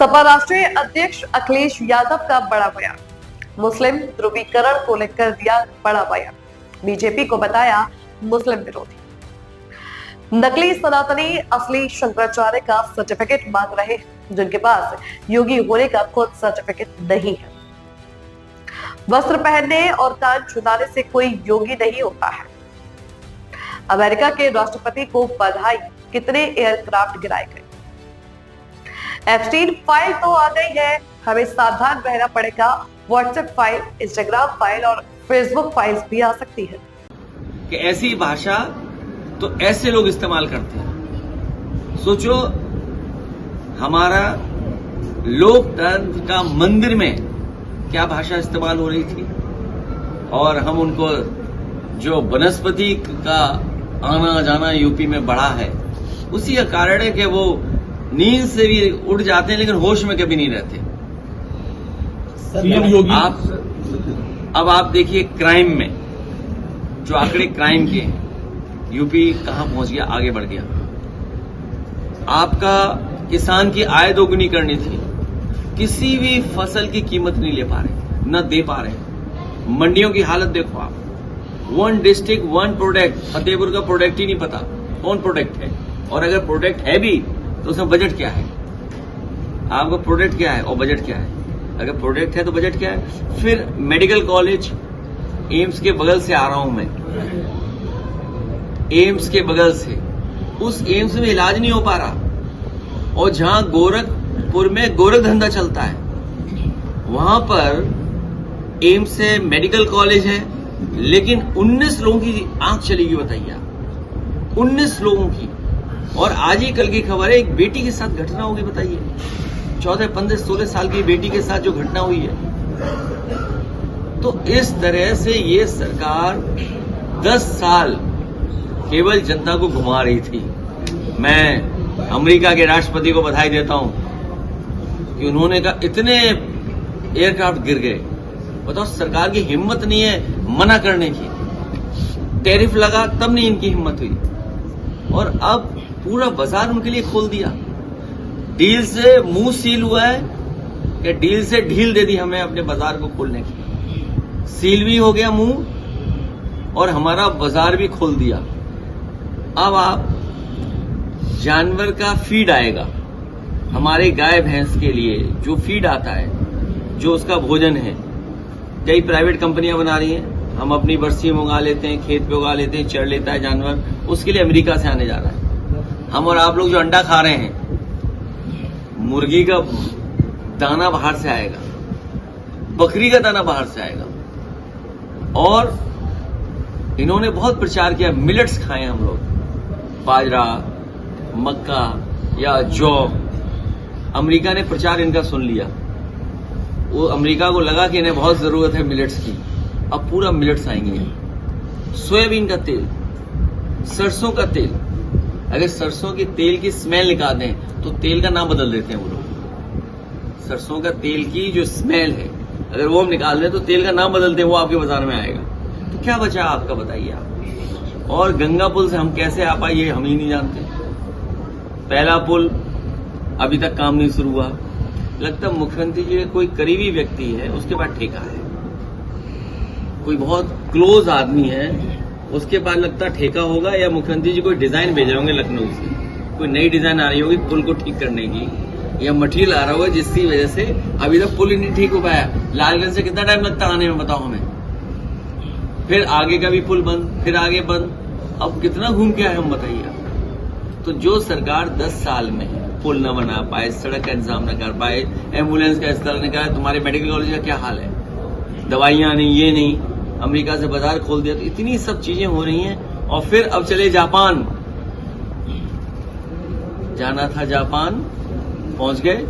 सपा राष्ट्रीय अध्यक्ष अखिलेश यादव का बड़ा बयान। मुस्लिम ध्रुवीकरण को लेकर दिया बड़ा बयान। बीजेपी को बताया मुस्लिम विरोधी। नकली सनातनी असली शंकराचार्य का सर्टिफिकेट मांग रहे हैं, जिनके पास योगी होने का खुद सर्टिफिकेट नहीं है। वस्त्र पहनने और कान छुदाने से कोई योगी नहीं होता है। अमेरिका के राष्ट्रपति को बधाई, कितने एयरक्राफ्ट गिराए गए। एप्स्टीन फाइल तो आ गई है, हमें सावधान रहना पड़ेगा। व्हाट्सएप फाइल, इंस्टाग्राम फाइल और फेसबुक फाइल्स भी आ सकती है कि ऐसी भाषा तो ऐसे लोग इस्तेमाल करते हैं। सोचो, हमारा लोकतंत्र का मंदिर में क्या भाषा इस्तेमाल हो रही थी, और हम उनको जो वनस्पति का आना जाना यूपी में बढ़ा है, उसी का कारण है कि वो नींद से भी उठ जाते हैं लेकिन होश में कभी नहीं रहते। अब आप देखिए, क्राइम में जो आंकड़े क्राइम के हैं, यूपी कहां पहुंच गया, आगे बढ़ गया। आपका किसान की आय दोगुनी करनी थी, किसी भी फसल की कीमत नहीं ले पा रहे, न दे पा रहे। मंडियों की हालत देखो आप, 1 डिस्ट्रिक्ट 1 प्रोडक्ट। फतेहपुर का प्रोडक्ट ही नहीं पता कौन प्रोडक्ट है, और अगर प्रोडक्ट है भी तो उसमें बजट क्या है। आपका प्रोडक्ट क्या है और बजट क्या है। अगर प्रोडक्ट है तो बजट क्या है। फिर मेडिकल कॉलेज एम्स के बगल से आ रहा हूं मैं, एम्स के बगल से, उस एम्स में इलाज नहीं हो पा रहा। और जहां गोरखपुर में गोरख धंधा चलता है, वहां पर एम्स से मेडिकल कॉलेज है, लेकिन 19 लोगों की आंख चलेगी, बताइए आप, 19 लोगों की। और आज ही कल की खबर है, एक बेटी के साथ घटना होगी, बताइए, 14, 15, 16 साल की बेटी के साथ जो घटना हुई है। तो इस तरह से ये सरकार 10 साल केवल जनता को घुमा रही थी। मैं अमेरिका के राष्ट्रपति को बधाई देता हूं कि उन्होंने कहा इतने एयरक्राफ्ट गिर गए। बताओ, सरकार की हिम्मत नहीं है मना करने की। टैरिफ लगा तब नहीं इनकी हिम्मत हुई, और अब पूरा बाजार उनके लिए खोल दिया। डील से मुंह सील हुआ है कि डील से ढील दे दी हमें अपने बाजार को खोलने की। सील भी हो गया मुंह, और हमारा बाजार भी खोल दिया। अब आप जानवर का फीड आएगा, हमारे गाय भैंस के लिए जो फीड आता है, जो उसका भोजन है, कई प्राइवेट कंपनियां बना रही हैं। हम अपनी बरसी में उगा लेते हैं, खेत पे उगा लेते हैं, चढ़ लेता है जानवर, उसके लिए अमेरिका से आने जा रहा है। हम और आप लोग जो अंडा खा रहे हैं, मुर्गी का दाना बाहर से आएगा, बकरी का दाना बाहर से आएगा। और इन्होंने बहुत प्रचार किया, मिलेट्स खाएं हम लोग, बाजरा, मक्का या जौ। अमेरिका ने प्रचार इनका सुन लिया। वो अमेरिका को लगा कि इन्हें बहुत जरूरत है मिलेट्स की। अब पूरा मिलेट्स आएंगे। सोयाबीन का तेल, सरसों का तेल। अगर सरसों के तेल की स्मेल निकाल दें तो तेल का नाम बदल देते हैं वो लोग। सरसों का तेल की जो स्मेल है, अगर वो हम निकाल दें तो तेल का नाम बदलते हैं, वो आपके बाजार में आएगा। तो क्या बचा आपका, बताइए आप। और गंगा पुल से हम कैसे आ पाए, ये हम ही नहीं जानते। पहला पुल अभी तक काम नहीं शुरू हुआ। लगता मुख्यमंत्री जी कोई करीबी व्यक्ति है, उसके पास ठेका है, कोई बहुत क्लोज आदमी है, उसके पास लगता ठेका होगा, या मुख्यमंत्री जी कोई डिजाइन भेज रहे होंगे लखनऊ से, कोई नई डिजाइन आ रही होगी पुल को ठीक करने की, या मटेरियल आ रहा होगा, जिसकी वजह से अभी तक पुल ही नहीं ठीक हो पाया। लालगंज से कितना टाइम लगता आने में, बताओ हमें। फिर आगे का भी पुल बंद, फिर आगे बंद। अब कितना घूम के आए हम, बताइए। तो जो सरकार 10 साल में पुल न बना पाए, सड़क का इंतजाम न कर पाए, एम्बुलेंस का इस्तेमाल न करे, तुम्हारे मेडिकल कॉलेज का क्या हाल है, दवाइयां नहीं, ये नहीं, अमेरिका से बाजार खोल दिया। तो इतनी सब चीजें हो रही हैं। और फिर अब चले जापान, जाना था जापान, पहुंच गए।